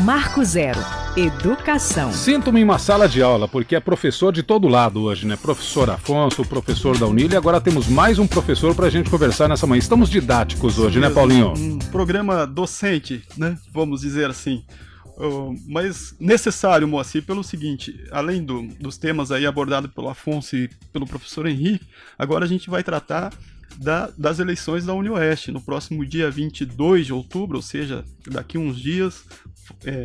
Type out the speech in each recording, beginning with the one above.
Marco Zero, Educação. Sinto-me em uma sala de aula, porque é professor de todo lado hoje, né? Professor Afonso, professor da Unila, e agora temos mais um professor pra gente conversar nessa manhã. Estamos didáticos hoje, né, Paulinho? Um programa docente, né? Vamos dizer assim. Mas necessário, Moacir, pelo seguinte, além dos temas aí abordados pelo Afonso e pelo professor Henrique, agora a gente vai tratar das eleições da UniOeste. No próximo dia 22 de outubro, ou seja, daqui uns dias,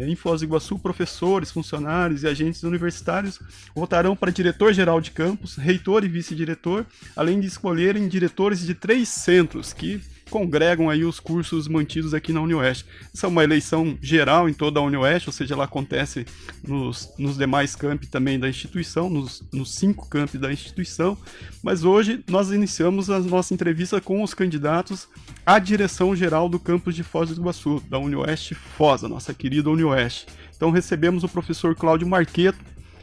em Foz do Iguaçu, professores, funcionários e agentes universitários votarão para diretor-geral de campus, reitor e vice-diretor, além de escolherem diretores de 3 centros que congregam aí os cursos mantidos aqui na UniOeste. Essa é uma eleição geral em toda a UniOeste, ou seja, ela acontece nos demais campi também da instituição, nos 5 campi da instituição, mas hoje nós iniciamos a nossa entrevista com os candidatos à direção geral do campus de Foz do Iguaçu, da UniOeste Foz, a nossa querida UniOeste. Então recebemos o professor Cláudio Marqueto,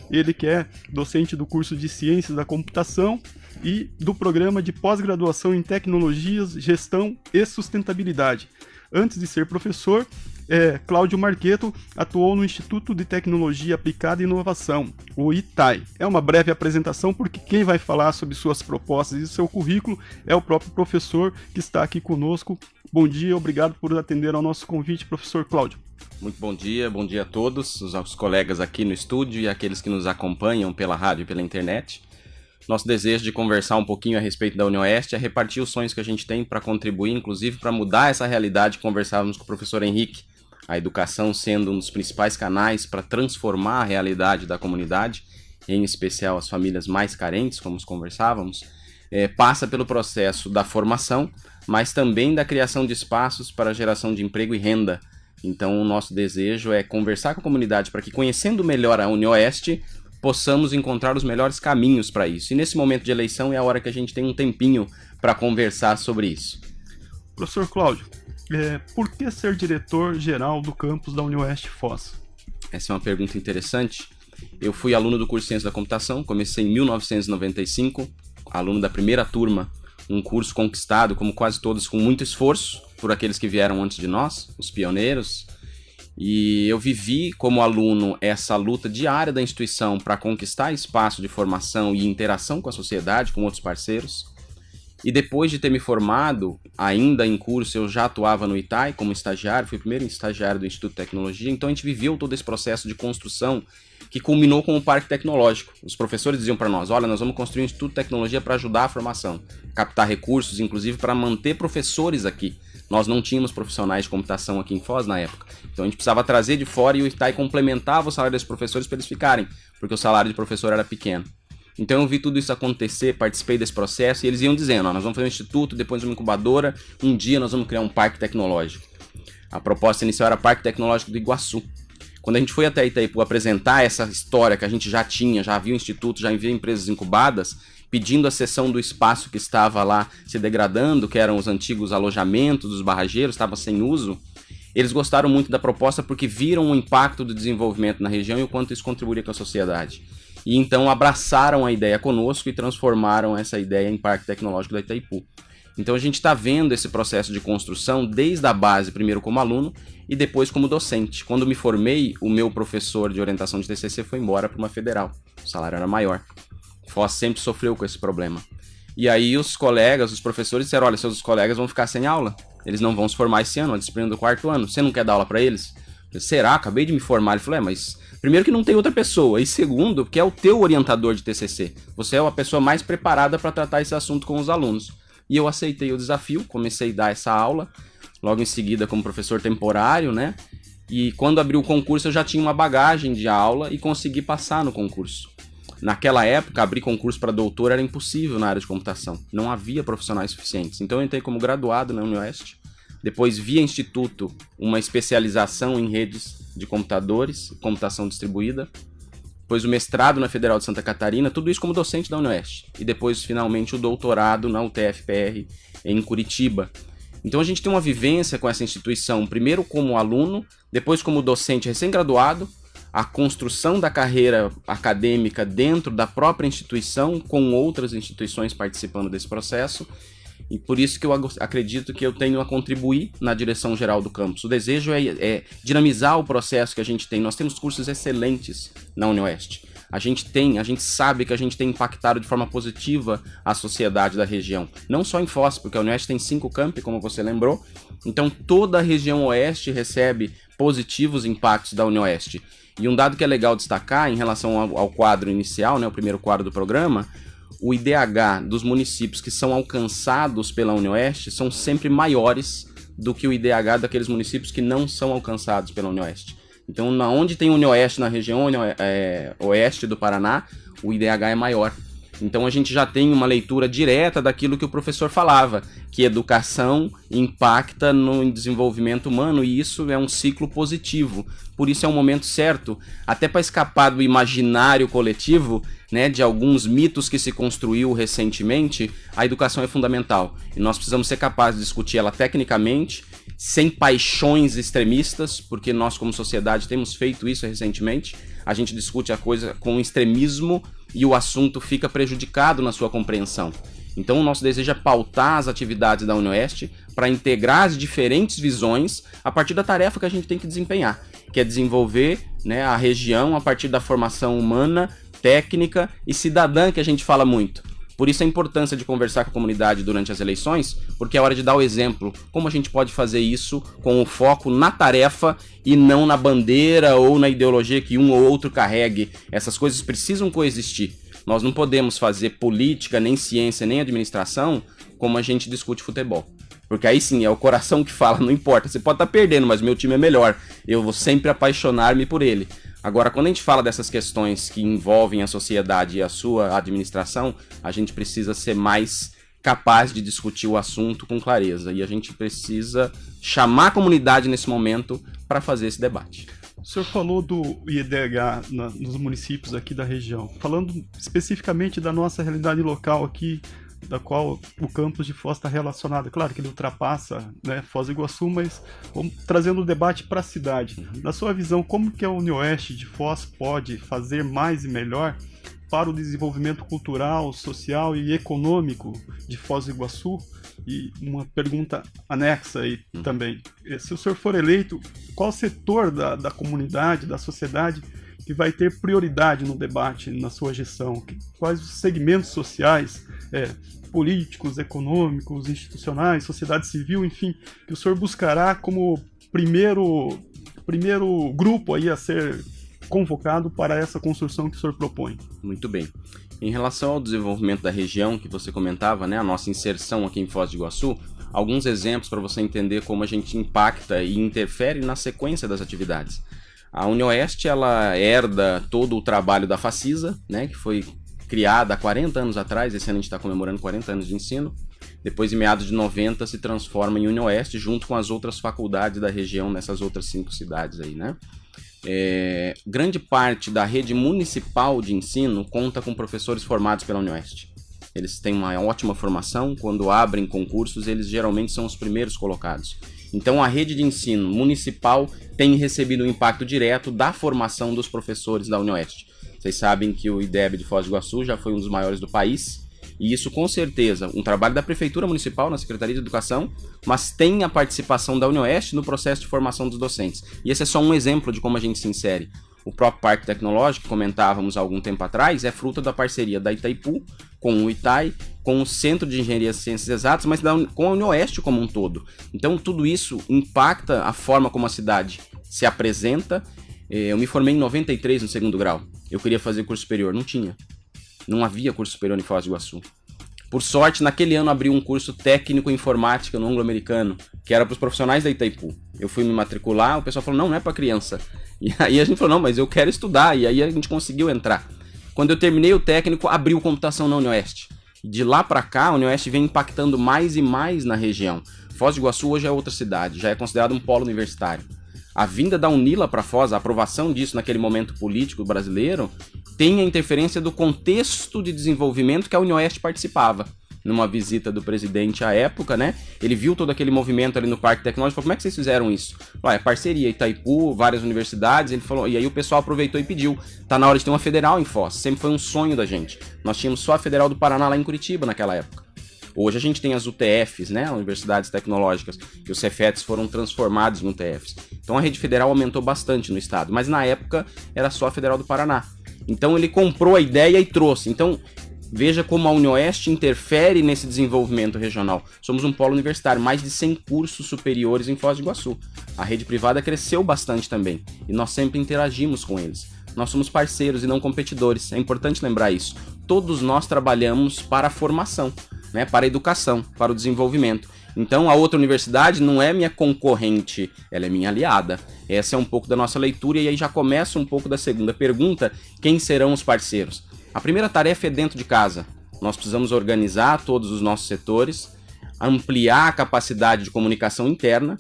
ele que é docente do curso de Ciências da Computação e do programa de pós-graduação em Tecnologias, Gestão e Sustentabilidade. Antes de ser professor, Cláudio Marqueto atuou no Instituto de Tecnologia Aplicada e Inovação, o ITAI. É uma breve apresentação porque quem vai falar sobre suas propostas e seu currículo é o próprio professor que está aqui conosco. Bom dia, obrigado por atender ao nosso convite, professor Cláudio. Muito bom dia a todos, os colegas aqui no estúdio e aqueles que nos acompanham pela rádio e pela internet. Nosso desejo de conversar um pouquinho a respeito da UniOeste é repartir os sonhos que a gente tem para contribuir, inclusive para mudar essa realidade que conversávamos com o professor Henrique, a educação sendo um dos principais canais para transformar a realidade da comunidade, em especial as famílias mais carentes, como conversávamos, passa pelo processo da formação, mas também da criação de espaços para a geração de emprego e renda. Então o nosso desejo é conversar com a comunidade para que, conhecendo melhor a UniOeste, possamos encontrar os melhores caminhos para isso. E nesse momento de eleição é a hora que a gente tem um tempinho para conversar sobre isso. Professor Cláudio, por que ser diretor-geral do campus da UniOeste Foz? Essa é uma pergunta interessante. Eu fui aluno do curso de Ciência da Computação, comecei em 1995, aluno da primeira turma, um curso conquistado, como quase todos, com muito esforço por aqueles que vieram antes de nós, os pioneiros. E eu vivi como aluno essa luta diária da instituição para conquistar espaço de formação e interação com a sociedade, com outros parceiros. E depois de ter me formado, ainda em curso, eu já atuava no ITAI como estagiário, fui o primeiro estagiário do Instituto de Tecnologia, então a gente viveu todo esse processo de construção que culminou com o Parque Tecnológico. Os professores diziam para nós, olha, nós vamos construir um Instituto de Tecnologia para ajudar a formação, captar recursos, inclusive para manter professores aqui. Nós não tínhamos profissionais de computação aqui em Foz na época, então a gente precisava trazer de fora e o ITAI complementava o salário dos professores para eles ficarem, porque o salário de professor era pequeno. Então eu vi tudo isso acontecer, participei desse processo e eles iam dizendo, nós vamos fazer um instituto, depois uma incubadora, um dia nós vamos criar um parque tecnológico. A proposta inicial era Parque Tecnológico do Iguaçu. Quando a gente foi até Itaipu apresentar essa história que a gente já tinha, já havia um instituto, já havia empresas incubadas, pedindo a cessão do espaço que estava lá se degradando, que eram os antigos alojamentos dos barrageiros, estava sem uso, eles gostaram muito da proposta porque viram o impacto do desenvolvimento na região e o quanto isso contribuiria com a sociedade. E então abraçaram a ideia conosco e transformaram essa ideia em Parque Tecnológico da Itaipu. Então a gente está vendo esse processo de construção desde a base, primeiro como aluno e depois como docente. Quando me formei, o meu professor de orientação de TCC foi embora para uma federal, o salário era maior. Foz sempre sofreu com esse problema. E aí os colegas, os professores disseram, olha, seus colegas vão ficar sem aula, eles não vão se formar esse ano, a disciplina do 4º ano, você não quer dar aula para eles? Eu, será? Acabei de me formar. Ele falou, mas primeiro que não tem outra pessoa, e segundo, que é o teu orientador de TCC, você é a pessoa mais preparada para tratar esse assunto com os alunos. E eu aceitei o desafio, comecei a dar essa aula, logo em seguida como professor temporário, né? E quando abriu o concurso eu já tinha uma bagagem de aula e consegui passar no concurso. Naquela época, abrir concurso para doutor era impossível na área de computação. Não havia profissionais suficientes. Então eu entrei como graduado na UniOeste. Depois, via instituto, uma especialização em redes de computadores, computação distribuída. Depois o mestrado na Federal de Santa Catarina, tudo isso como docente da UniOeste. E depois, finalmente, o doutorado na UTF-PR em Curitiba. Então a gente tem uma vivência com essa instituição, primeiro como aluno, depois como docente recém-graduado, a construção da carreira acadêmica dentro da própria instituição, com outras instituições participando desse processo, E por isso que eu acredito que eu tenho a contribuir na direção geral do campus. O desejo é dinamizar o processo que a gente tem. Nós temos cursos excelentes na UniOeste. A gente sabe que a gente tem impactado de forma positiva a sociedade da região. Não só em Foz, porque a UniOeste tem 5 campi, como você lembrou. Então toda a região oeste recebe positivos impactos da UniOeste. E um dado que é legal destacar em relação ao quadro inicial, né, o primeiro quadro do programa, o IDH dos municípios que são alcançados pela UniOeste são sempre maiores do que o IDH daqueles municípios que não são alcançados pela UniOeste. Então, onde tem UniOeste na região oeste do Paraná, o IDH é maior. Então, a gente já tem uma leitura direta daquilo que o professor falava, que educação impacta no desenvolvimento humano, e isso é um ciclo positivo. Por isso é um momento certo, até para escapar do imaginário coletivo, né, de alguns mitos que se construiu recentemente. A educação é fundamental e nós precisamos ser capazes de discutir ela tecnicamente, sem paixões extremistas, porque nós como sociedade temos feito isso recentemente. A gente discute a coisa com extremismo e o assunto fica prejudicado na sua compreensão. Então o nosso desejo é pautar as atividades da UniOeste para integrar as diferentes visões a partir da tarefa que a gente tem que desempenhar, que é desenvolver, né, a região a partir da formação humana, técnica e cidadã, que a gente fala muito. Por isso a importância de conversar com a comunidade durante as eleições, porque é hora de dar o exemplo, como a gente pode fazer isso com o foco na tarefa e não na bandeira ou na ideologia que um ou outro carregue. Essas coisas precisam coexistir. Nós não podemos fazer política, nem ciência, nem administração como a gente discute futebol. Porque aí sim, é o coração que fala, não importa, você pode estar perdendo, mas meu time é melhor. Eu vou sempre apaixonar-me por ele. Agora, quando a gente fala dessas questões que envolvem a sociedade e a sua administração, a gente precisa ser mais capaz de discutir o assunto com clareza. E a gente precisa chamar a comunidade nesse momento para fazer esse debate. O senhor falou do IDH nos municípios aqui da região. Falando especificamente da nossa realidade local aqui, da qual o campus de Foz está relacionado. Claro que ele ultrapassa, né, Foz do Iguaçu, mas vamos trazendo o debate para a cidade. Na sua visão, como que a UniOeste de Foz pode fazer mais e melhor para o desenvolvimento cultural, social e econômico de Foz do Iguaçu? E uma pergunta anexa aí também. Se o senhor for eleito, qual setor da comunidade, da sociedade, que vai ter prioridade no debate, na sua gestão? Quais os segmentos sociais, políticos, econômicos, institucionais, sociedade civil, enfim, que o senhor buscará como primeiro grupo aí a ser convocado para essa construção que o senhor propõe? Muito bem. Em relação ao desenvolvimento da região que você comentava, né, a nossa inserção aqui em Foz do Iguaçu, alguns exemplos para você entender como a gente impacta e interfere na sequência das atividades. A UniOeste, ela herda todo o trabalho da Facisa, né, que foi criada há 40 anos atrás. Esse ano a gente está comemorando 40 anos de ensino. Depois, em meados de 90, se transforma em UniOeste, junto com as outras faculdades da região, nessas outras 5 cidades aí, né? Grande parte da rede municipal de ensino conta com professores formados pela UniOeste. Eles têm uma ótima formação, quando abrem concursos, eles geralmente são os primeiros colocados. Então a rede de ensino municipal tem recebido um impacto direto da formação dos professores da UniOeste. Vocês sabem que o IDEB de Foz do Iguaçu já foi um dos maiores do país, e isso com certeza, um trabalho da Prefeitura Municipal, na Secretaria de Educação, mas tem a participação da UniOeste no processo de formação dos docentes. E esse é só um exemplo de como a gente se insere. O próprio Parque Tecnológico, que comentávamos há algum tempo atrás, é fruto da parceria da Itaipu com o Itai, com o Centro de Engenharia e Ciências Exatas, mas com a UniOeste como um todo. Então tudo isso impacta a forma como a cidade se apresenta. Eu me formei em 93 no segundo grau. Eu queria fazer curso superior, não tinha. Não havia curso superior em Foz do Iguaçu. Por sorte, naquele ano abriu um curso técnico em informática no Anglo-Americano, que era para os profissionais da Itaipu. Eu fui me matricular, o pessoal falou, não é para criança. E aí a gente falou, não, mas eu quero estudar. E aí a gente conseguiu entrar. Quando eu terminei o técnico, abriu computação na UniOeste. E de lá para cá, a UniOeste vem impactando mais e mais na região. Foz do Iguaçu hoje é outra cidade, já é considerado um polo universitário. A vinda da Unila para Foz, a aprovação disso naquele momento político brasileiro, tem a interferência do contexto de desenvolvimento que a UniOeste participava. Numa visita do presidente à época, né? Ele viu todo aquele movimento ali no Parque Tecnológico e falou, como é que vocês fizeram isso? É parceria, Itaipu, várias universidades, ele falou, e aí o pessoal aproveitou e pediu, tá na hora de ter uma federal em Foz, sempre foi um sonho da gente. Nós tínhamos só a Federal do Paraná lá em Curitiba naquela época. Hoje a gente tem as UTFs, né, Universidades Tecnológicas, e os Cefetes foram transformados em UTFs. Então a rede federal aumentou bastante no estado, mas na época era só a Federal do Paraná. Então ele comprou a ideia e trouxe. Então veja como a UniOeste interfere nesse desenvolvimento regional. Somos um polo universitário, mais de 100 cursos superiores em Foz do Iguaçu. A rede privada cresceu bastante também, e nós sempre interagimos com eles. Nós somos parceiros e não competidores, é importante lembrar isso. Todos nós trabalhamos para a formação, né, para a educação, para o desenvolvimento. Então a outra universidade não é minha concorrente, ela é minha aliada. Essa é um pouco da nossa leitura, e aí já começa um pouco da segunda pergunta: quem serão os parceiros? A primeira tarefa é dentro de casa. Nós precisamos organizar todos os nossos setores, ampliar a capacidade de comunicação interna,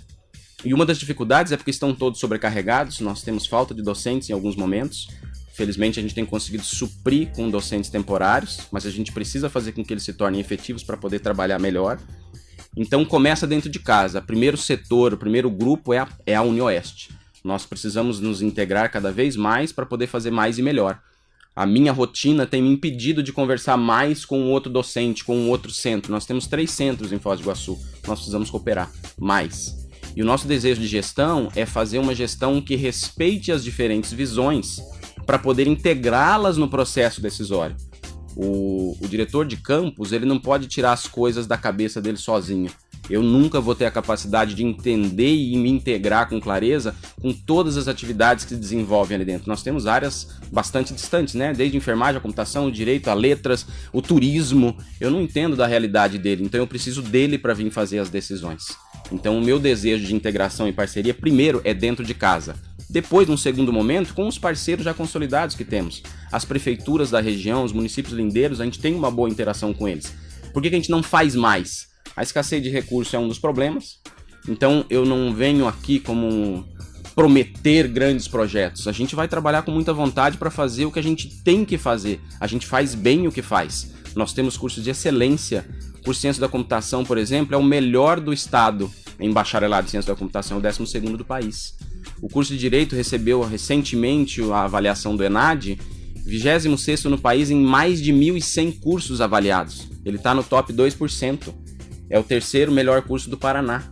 e uma das dificuldades é porque estão todos sobrecarregados, nós temos falta de docentes em alguns momentos. Felizmente a gente tem conseguido suprir com docentes temporários, mas a gente precisa fazer com que eles se tornem efetivos para poder trabalhar melhor. Então começa dentro de casa. O primeiro setor, o primeiro grupo é a UniOeste. Nós precisamos nos integrar cada vez mais para poder fazer mais e melhor. A minha rotina tem me impedido de conversar mais com um outro docente, com um outro centro. Nós temos 3 centros em Foz do Iguaçu. Nós precisamos cooperar mais. E o nosso desejo de gestão é fazer uma gestão que respeite as diferentes visões para poder integrá-las no processo decisório. O diretor de campus, ele não pode tirar as coisas da cabeça dele sozinho. Eu nunca vou ter a capacidade de entender e me integrar com clareza com todas as atividades que se desenvolvem ali dentro. Nós temos áreas bastante distantes, né? Desde enfermagem, a computação, o direito, a letras, o turismo. Eu não entendo da realidade dele, então eu preciso dele para vir fazer as decisões. Então o meu desejo de integração e parceria, primeiro, é dentro de casa. Depois, num segundo momento, com os parceiros já consolidados que temos. As prefeituras da região, os municípios lindeiros, a gente tem uma boa interação com eles. Por que a gente não faz mais? A escassez de recursos é um dos problemas. Então eu não venho aqui como prometer grandes projetos. A gente vai trabalhar com muita vontade para fazer o que a gente tem que fazer. A gente faz bem o que faz. Nós temos cursos de excelência. O curso de Ciência da Computação, por exemplo, é o melhor do estado em bacharelado em Ciência da Computação, é o 12º do país. O curso de Direito recebeu recentemente a avaliação do ENAD, 26º no país em mais de 1.100 cursos avaliados. Ele está no top 2%. É o 3º melhor curso do Paraná.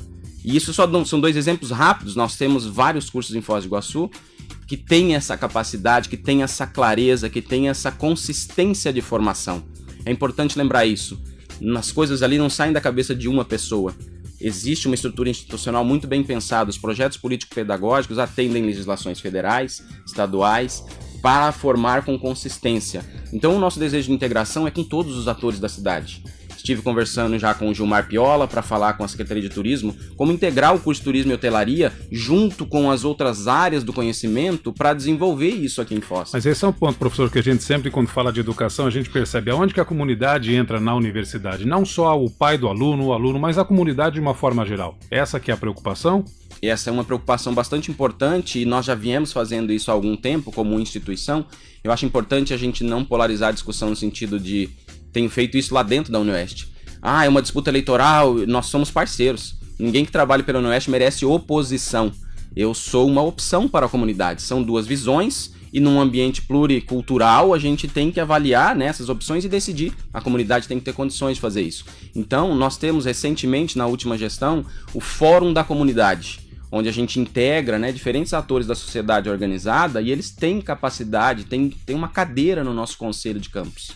E isso são 2 exemplos rápidos. Nós temos vários cursos em Foz do Iguaçu que têm essa capacidade, que têm essa clareza, que têm essa consistência de formação. É importante lembrar isso. As coisas ali não saem da cabeça de uma pessoa. Existe uma estrutura institucional muito bem pensada. Os projetos político-pedagógicos atendem legislações federais, estaduais, para formar com consistência. Então o nosso desejo de integração é com todos os atores da cidade. Estive conversando já com o Gilmar Piola para falar com a Secretaria de Turismo como integrar o curso de Turismo e Hotelaria junto com as outras áreas do conhecimento para desenvolver isso aqui em Foz. Mas esse é um ponto, professor, que a gente sempre, quando fala de educação, a gente percebe aonde que a comunidade entra na universidade. Não só o pai do aluno, o aluno, mas a comunidade de uma forma geral. Essa que é a preocupação? Essa é uma preocupação bastante importante e nós já viemos fazendo isso há algum tempo como instituição. Eu acho importante a gente não polarizar a discussão no sentido de tenho feito isso lá dentro da UniOeste. É uma disputa eleitoral, nós somos parceiros. Ninguém que trabalhe pela UniOeste merece oposição. Eu sou uma opção para a comunidade. São 2 visões e num ambiente pluricultural a gente tem que avaliar, né, essas opções e decidir. A comunidade tem que ter condições de fazer isso. Então nós temos recentemente, na última gestão, o Fórum da Comunidade, onde a gente integra, né, diferentes atores da sociedade organizada e eles têm capacidade, tem uma cadeira no nosso conselho de campus.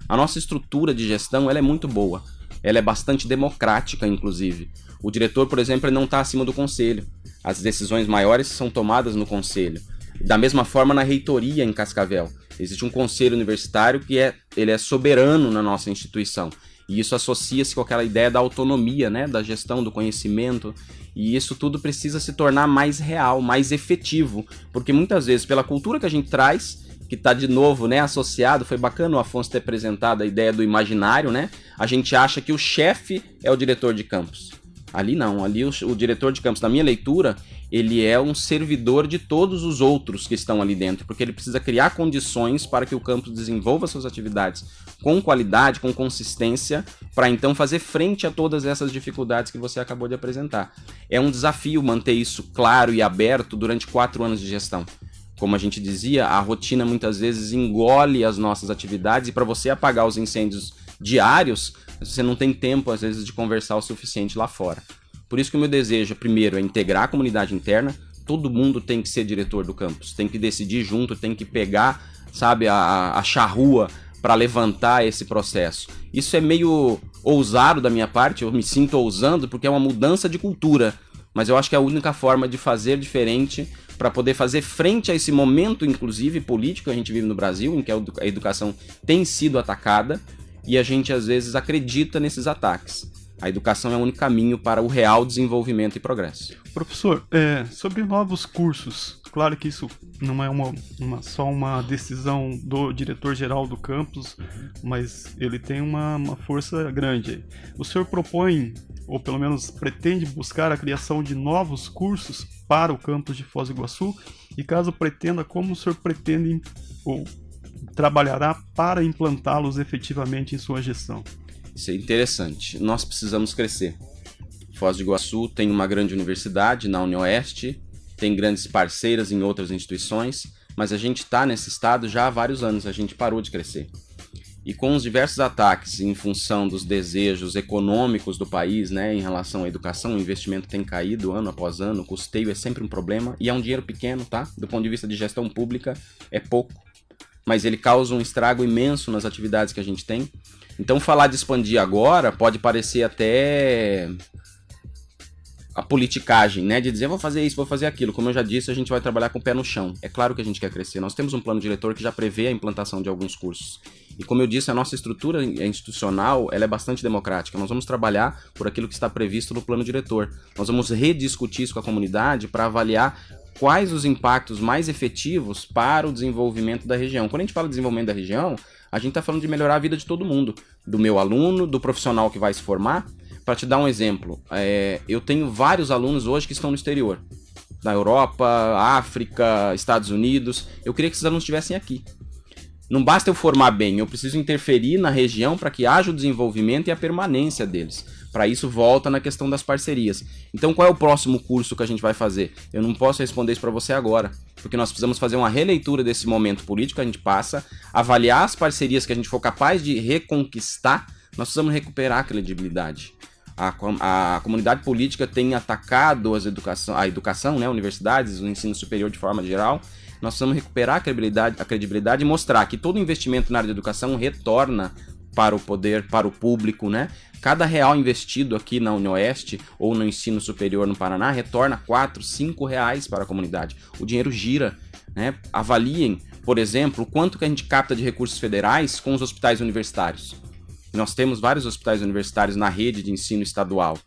A nossa estrutura de gestão ela é muito boa, ela é bastante democrática, inclusive. O diretor, por exemplo, ele não está acima do conselho. As decisões maiores são tomadas no conselho. Da mesma forma, na reitoria em Cascavel, existe um conselho universitário que ele é soberano na nossa instituição. E isso associa-se com aquela ideia da autonomia, né, da gestão do conhecimento. E isso tudo precisa se tornar mais real, mais efetivo. Porque muitas vezes, pela cultura que a gente traz, que está de novo, né, associado, foi bacana o Afonso ter apresentado a ideia do imaginário, né? A gente acha que o chefe é o diretor de campus. Ali não, ali o diretor de campus, na minha leitura, ele é um servidor de todos os outros que estão ali dentro, porque ele precisa criar condições para que o campus desenvolva suas atividades com qualidade, com consistência, para então fazer frente a todas essas dificuldades que você acabou de apresentar. É um desafio manter isso claro e aberto durante 4 anos de gestão. Como a gente dizia, a rotina muitas vezes engole as nossas atividades e para você apagar os incêndios diários, você não tem tempo, às vezes, de conversar o suficiente lá fora. Por isso que o meu desejo, primeiro, é integrar a comunidade interna. Todo mundo tem que ser diretor do campus, tem que decidir junto, tem que pegar, sabe, a charrua para levantar esse processo. Isso é meio ousado da minha parte, eu me sinto ousando porque é uma mudança de cultura, mas eu acho que é a única forma de fazer diferente para poder fazer frente a esse momento, inclusive político, que a gente vive no Brasil, em que a educação tem sido atacada e a gente às vezes acredita nesses ataques. A educação é o único caminho para o real desenvolvimento e progresso. Professor, sobre novos cursos, claro que isso não é só uma decisão do diretor-geral do campus, mas ele tem uma força grande aí. O senhor propõe, ou pelo menos pretende buscar a criação de novos cursos para o campus de Foz do Iguaçu? E caso pretenda, como o senhor pretende ou trabalhará para implantá-los efetivamente em sua gestão? Isso é interessante. Nós precisamos crescer. Foz do Iguaçu tem uma grande universidade na UniOeste, tem grandes parceiras em outras instituições, mas a gente está nesse estado já há vários anos, a gente parou de crescer. E com os diversos ataques em função dos desejos econômicos do país, né, em relação à educação, o investimento tem caído ano após ano, o custeio é sempre um problema, e é um dinheiro pequeno, tá? Do ponto de vista de gestão pública, é pouco, mas ele causa um estrago imenso nas atividades que a gente tem. Então falar de expandir agora pode parecer até a politicagem, né? De dizer, vou fazer isso, vou fazer aquilo. Como eu já disse, a gente vai trabalhar com o pé no chão. É claro que a gente quer crescer. Nós temos um plano diretor que já prevê a implantação de alguns cursos. E como eu disse, a nossa estrutura institucional ela é bastante democrática. Nós vamos trabalhar por aquilo que está previsto no plano diretor. Nós vamos rediscutir isso com a comunidade para avaliar quais os impactos mais efetivos para o desenvolvimento da região. Quando a gente fala de desenvolvimento da região, a gente está falando de melhorar a vida de todo mundo, do meu aluno, do profissional que vai se formar. Para te dar um exemplo, eu tenho vários alunos hoje que estão no exterior, na Europa, África, Estados Unidos. Eu queria que esses alunos estivessem aqui. Não basta eu formar bem, eu preciso interferir na região para que haja o desenvolvimento e a permanência deles. Para isso, volta na questão das parcerias. Então, qual é o próximo curso que a gente vai fazer? Eu não posso responder isso para você agora, porque nós precisamos fazer uma releitura desse momento político que a gente passa, avaliar as parcerias que a gente for capaz de reconquistar. Nós precisamos recuperar a credibilidade. A comunidade política tem atacado a educação, né, universidades, o ensino superior de forma geral. Nós precisamos recuperar a credibilidade e mostrar que todo investimento na área de educação retorna para o poder, para o público, né? Cada real investido aqui na UniOeste ou no ensino superior no Paraná retorna 4, 5 reais para a comunidade. O dinheiro gira, né? Avaliem, por exemplo, o quanto que a gente capta de recursos federais com os hospitais universitários. Nós temos vários hospitais universitários na rede de ensino estadual.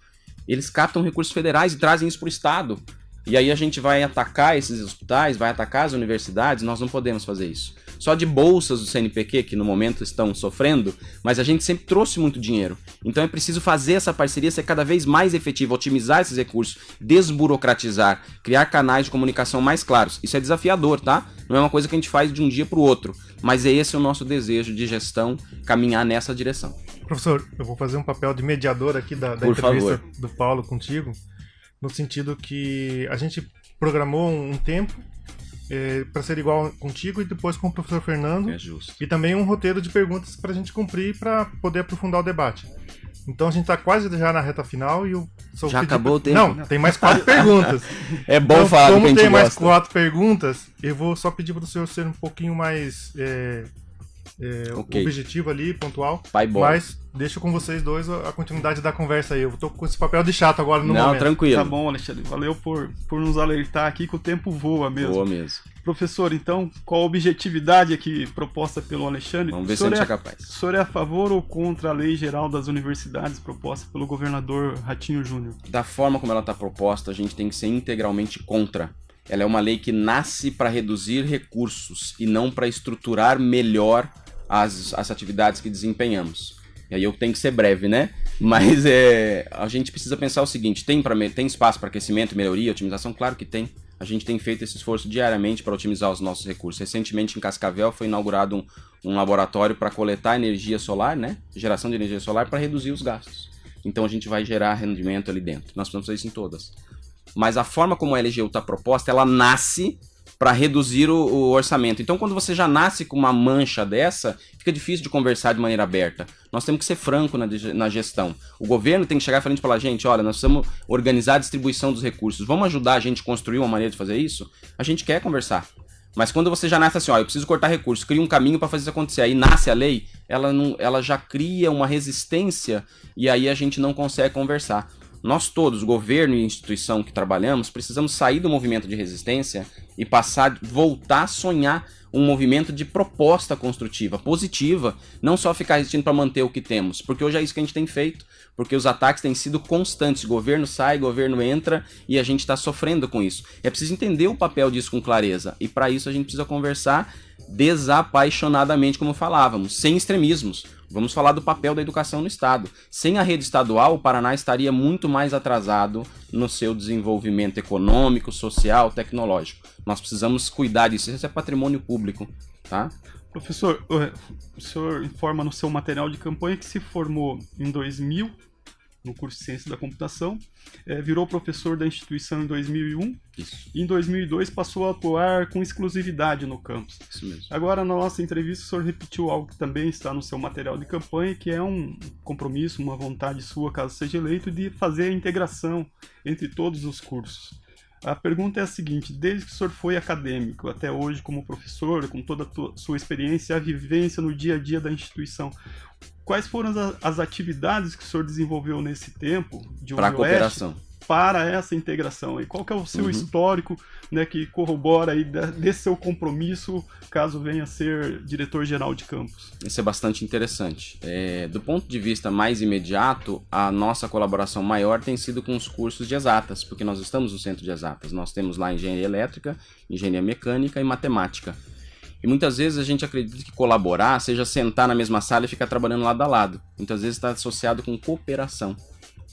Eles captam recursos federais e trazem isso para o estado. E aí a gente vai atacar esses hospitais, vai atacar as universidades, nós não podemos fazer isso. Só de bolsas do CNPq, que no momento estão sofrendo, mas a gente sempre trouxe muito dinheiro. Então é preciso fazer essa parceria ser cada vez mais efetiva, otimizar esses recursos, desburocratizar, criar canais de comunicação mais claros. Isso é desafiador, tá? Não é uma coisa que a gente faz de um dia para o outro, mas é esse o nosso desejo de gestão, caminhar nessa direção. Professor, eu vou fazer um papel de mediador aqui da entrevista favor. Do Paulo contigo, no sentido que a gente programou um tempo para ser igual contigo e depois com o professor Fernando. É justo. E também um roteiro de perguntas para a gente cumprir para poder aprofundar o debate. Então a gente está quase já na reta final e eu só já acabou o tempo? Não, tem mais 4 perguntas. É bom então, falar do que a gente tem mais gosta. 4 perguntas, eu vou só pedir para o senhor ser um pouquinho mais Ok. objetivo ali, pontual. Pai bola. Mas deixo com vocês dois a continuidade da conversa aí. Eu tô com esse papel de chato agora no Não, momento. tranquilo. Tá bom, Alexandre. Valeu por nos alertar aqui que o tempo voa mesmo. Boa mesmo. Professor, então, qual a objetividade aqui proposta pelo Alexandre? Vamos ver se a gente é capaz. O senhor é a favor ou contra a Lei Geral das Universidades proposta pelo governador Ratinho Júnior? Da forma como ela está proposta, a gente tem que ser integralmente contra. Ela é uma lei que nasce para reduzir recursos e não para estruturar melhor as atividades que desempenhamos. E aí eu tenho que ser breve, né? Mas a gente precisa pensar o seguinte, tem espaço para crescimento, melhoria, otimização? Claro que tem. A gente tem feito esse esforço diariamente para otimizar os nossos recursos. Recentemente em Cascavel foi inaugurado um laboratório para coletar energia solar, né? Geração de energia solar para reduzir os gastos. Então a gente vai gerar rendimento ali dentro. Nós precisamos fazer isso em todas. Mas a forma como a LGU está proposta, ela nasce para reduzir o orçamento. Então, quando você já nasce com uma mancha dessa, fica difícil de conversar de maneira aberta. Nós temos que ser franco na gestão. O governo tem que chegar frente e falar, gente, olha, nós precisamos organizar a distribuição dos recursos. Vamos ajudar a gente a construir uma maneira de fazer isso? A gente quer conversar. Mas quando você já nasce assim, ó, eu preciso cortar recursos, cria um caminho para fazer isso acontecer, aí nasce a lei, ela já cria uma resistência e aí a gente não consegue conversar. Nós todos, governo e instituição que trabalhamos, precisamos sair do movimento de resistência e voltar a sonhar um movimento de proposta construtiva, positiva, não só ficar resistindo para manter o que temos, porque hoje é isso que a gente tem feito, porque os ataques têm sido constantes, governo sai, governo entra e a gente está sofrendo com isso. É preciso entender o papel disso com clareza e para isso a gente precisa conversar desapaixonadamente, como falávamos, sem extremismos. Vamos falar do papel da educação no Estado. Sem a rede estadual, o Paraná estaria muito mais atrasado no seu desenvolvimento econômico, social, tecnológico. Nós precisamos cuidar disso. Isso é patrimônio público, tá? Professor, o senhor informa no seu material de campanha que se formou em 2000, no curso de Ciência da Computação, virou professor da instituição em 2001, Isso. e em 2002 passou a atuar com exclusividade no campus. Isso mesmo. Agora, na nossa entrevista, o senhor repetiu algo que também está no seu material de campanha, que é um compromisso, uma vontade sua, caso seja eleito, de fazer a integração entre todos os cursos. A pergunta é a seguinte: desde que o senhor foi acadêmico até hoje como professor, com toda a sua experiência, a vivência no dia a dia da instituição, quais foram as atividades que o senhor desenvolveu nesse tempo de para a cooperação, para essa integração? E qual que é o seu histórico, né, que corrobora aí desse seu compromisso caso venha a ser diretor-geral de campus? Isso é bastante interessante. Do ponto de vista mais imediato, a nossa colaboração maior tem sido com os cursos de exatas, porque nós estamos no centro de exatas. Nós temos lá engenharia elétrica, engenharia mecânica e matemática. E muitas vezes a gente acredita que colaborar seja sentar na mesma sala e ficar trabalhando lado a lado. Muitas vezes está associado com cooperação.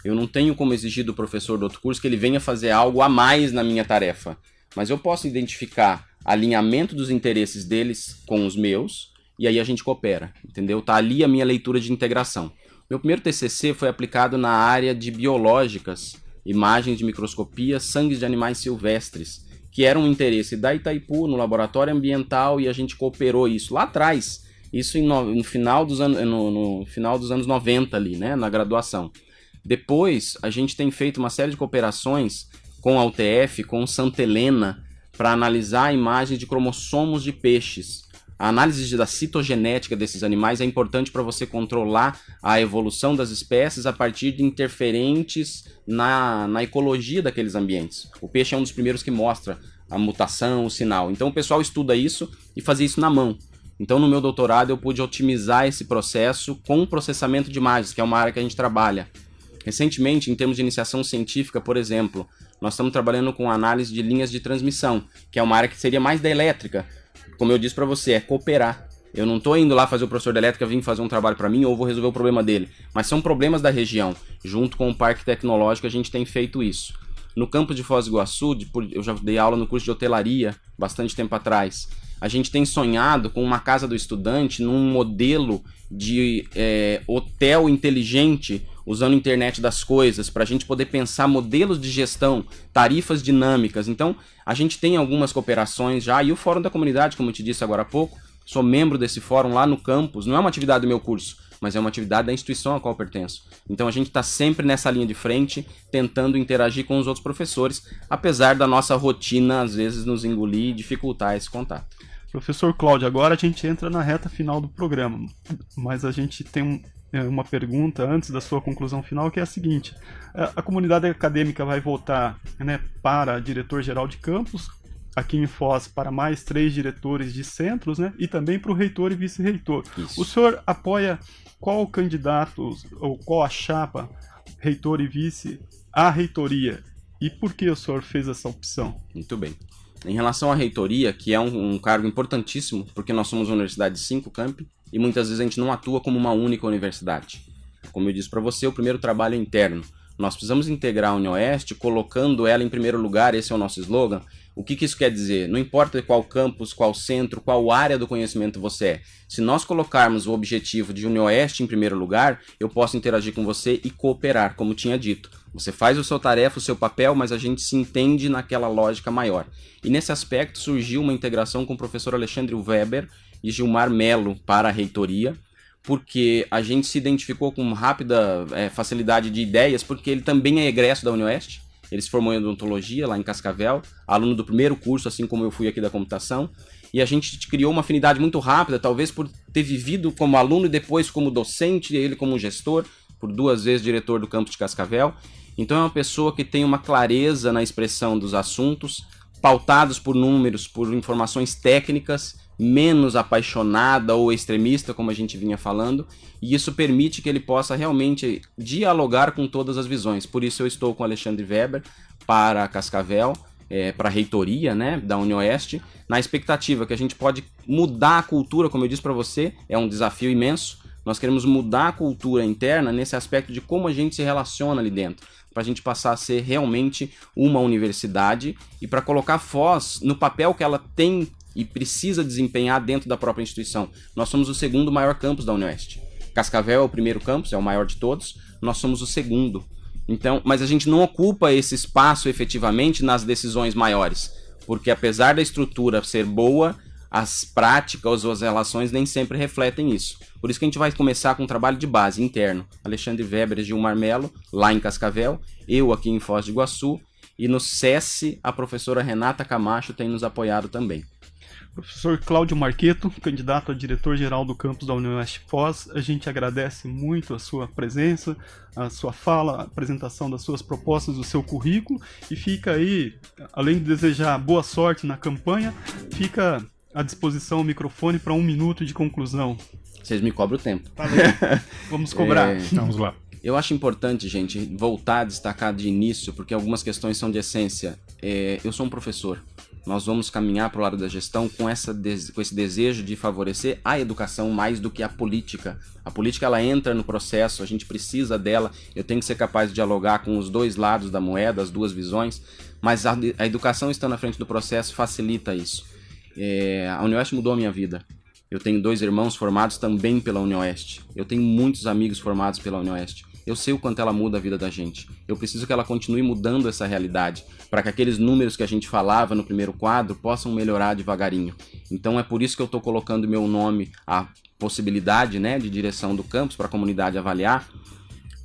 Eu não tenho como exigir do professor do outro curso que ele venha fazer algo a mais na minha tarefa. Mas eu posso identificar alinhamento dos interesses deles com os meus e aí a gente coopera, entendeu? Tá ali a minha leitura de integração. Meu primeiro TCC foi aplicado na área de biológicas, imagens de microscopia, sangues de animais silvestres, que era um interesse da Itaipu no laboratório ambiental e a gente cooperou isso lá atrás, isso no final dos anos 90 ali, né, na graduação. Depois a gente tem feito uma série de cooperações com a UTF, com Santa Helena, para analisar imagens de cromossomos de peixes. A análise da citogenética desses animais é importante para você controlar a evolução das espécies a partir de interferentes na ecologia daqueles ambientes. O peixe é um dos primeiros que mostra a mutação, o sinal. Então o pessoal estuda isso e fazia isso na mão. Então no meu doutorado eu pude otimizar esse processo com o processamento de imagens, que é uma área que a gente trabalha. Recentemente, em termos de iniciação científica, por exemplo, nós estamos trabalhando com análise de linhas de transmissão, que é uma área que seria mais da elétrica. Como eu disse para você, é cooperar. Eu não estou indo lá fazer o professor de elétrica vir fazer um trabalho para mim ou vou resolver o problema dele. Mas são problemas da região. Junto com o Parque Tecnológico a gente tem feito isso. No campus de Foz do Iguaçu, eu já dei aula no curso de hotelaria bastante tempo atrás. A gente tem sonhado com uma casa do estudante num modelo de hotel inteligente, usando a internet das coisas, para a gente poder pensar modelos de gestão, tarifas dinâmicas. Então, a gente tem algumas cooperações já, e o Fórum da Comunidade, como eu te disse agora há pouco, sou membro desse fórum lá no campus, não é uma atividade do meu curso, mas é uma atividade da instituição a qual eu pertenço. Então a gente está sempre nessa linha de frente, tentando interagir com os outros professores, apesar da nossa rotina, às vezes, nos engolir e dificultar esse contato. Professor Cláudio, agora a gente entra na reta final do programa, mas a gente tem uma pergunta antes da sua conclusão final, que é a seguinte: a comunidade acadêmica vai votar, né, para diretor-geral de campus, aqui em Foz para mais 3 diretores de centros, né, e também para o reitor e vice-reitor. O senhor apoia qual candidato ou qual a chapa reitor e vice à reitoria? E por que o senhor fez essa opção? Muito bem. Em relação à reitoria, que é um cargo importantíssimo, porque nós somos uma universidade de 5 campi, e muitas vezes a gente não atua como uma única universidade. Como eu disse para você, o primeiro trabalho é interno. Nós precisamos integrar a UniOeste, colocando ela em primeiro lugar, esse é o nosso slogan, O que isso quer dizer? Não importa qual campus, qual centro, qual área do conhecimento você é. Se nós colocarmos o objetivo de UniOeste em primeiro lugar, eu posso interagir com você e cooperar, como tinha dito. Você faz a sua tarefa, o seu papel, mas a gente se entende naquela lógica maior. E nesse aspecto surgiu uma integração com o professor Alexandre Weber e Gilmar Melo para a reitoria, porque a gente se identificou com rápida facilidade de ideias, porque ele também é egresso da UniOeste. Ele se formou em odontologia lá em Cascavel, aluno do primeiro curso, assim como eu fui aqui da computação, e a gente criou uma afinidade muito rápida, talvez por ter vivido como aluno e depois como docente, ele como gestor, por 2 vezes diretor do campus de Cascavel. Então é uma pessoa que tem uma clareza na expressão dos assuntos, pautados por números, por informações técnicas, menos apaixonada ou extremista, como a gente vinha falando, e isso permite que ele possa realmente dialogar com todas as visões. Por isso eu estou com o Alexandre Weber para Cascavel, para a reitoria, né, da UniOeste, na expectativa que a gente pode mudar a cultura, como eu disse para você, é um desafio imenso. Nós queremos mudar a cultura interna nesse aspecto de como a gente se relaciona ali dentro, para a gente passar a ser realmente uma universidade e para colocar a Foz no papel que ela tem e precisa desempenhar dentro da própria instituição. Nós somos o 2º maior campus da UniOeste. Cascavel é o primeiro campus, é o maior de todos, nós somos o 2º. Então, mas a gente não ocupa esse espaço efetivamente nas decisões maiores, porque apesar da estrutura ser boa, as práticas ou as relações nem sempre refletem isso. Por isso que a gente vai começar com um trabalho de base interno. Alexandre Weber e Gilmar Melo, lá em Cascavel, eu aqui em Foz do Iguaçu, e no SESI a professora Renata Camacho tem nos apoiado também. Professor Cláudio Marqueto, candidato a diretor-geral do campus da UniOeste Foz, a gente agradece muito a sua presença, a sua fala, a apresentação das suas propostas, do seu currículo, e fica aí, além de desejar boa sorte na campanha, fica à disposição o microfone para 1 minuto de conclusão. Vocês me cobram o tempo. Tá bem. Vamos cobrar. Vamos lá. Eu acho importante, gente, voltar a destacar de início, porque algumas questões são de essência. Eu sou um professor. Nós vamos caminhar para o lado da gestão com esse desejo de favorecer a educação mais do que a política. A política, ela entra no processo, a gente precisa dela, eu tenho que ser capaz de dialogar com os 2 lados da moeda, as 2 visões, mas a educação estando na frente do processo facilita isso. A UniOeste mudou a minha vida. Eu tenho 2 irmãos formados também pela UniOeste. Eu tenho muitos amigos formados pela UniOeste. Eu sei o quanto ela muda a vida da gente. Eu preciso que ela continue mudando essa realidade, para que aqueles números que a gente falava no primeiro quadro possam melhorar devagarinho. Então é por isso que eu estou colocando meu nome, a possibilidade, né, de direção do campus para a comunidade avaliar,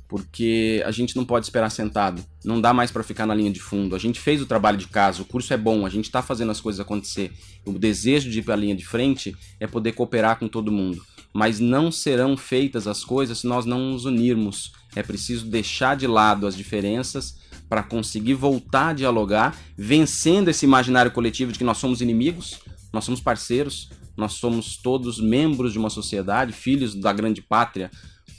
porque a gente não pode esperar sentado. Não dá mais para ficar na linha de fundo. A gente fez o trabalho de casa, o curso é bom, a gente está fazendo as coisas acontecer. O desejo de ir para a linha de frente é poder cooperar com todo mundo. Mas não serão feitas as coisas se nós não nos unirmos. É preciso deixar de lado as diferenças para conseguir voltar a dialogar, vencendo esse imaginário coletivo de que nós somos inimigos, nós somos parceiros, nós somos todos membros de uma sociedade, filhos da grande pátria.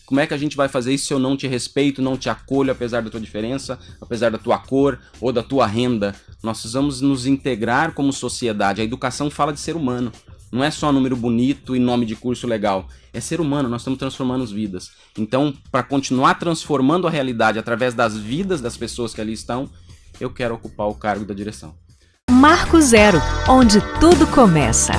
Como é que a gente vai fazer isso se eu não te respeito, não te acolho, apesar da tua diferença, apesar da tua cor ou da tua renda? Nós precisamos nos integrar como sociedade. A educação fala de ser humano. Não é só número bonito e nome de curso legal. É ser humano, nós estamos transformando as vidas. Então, para continuar transformando a realidade através das vidas das pessoas que ali estão, eu quero ocupar o cargo da direção. Marco Zero, onde tudo começa.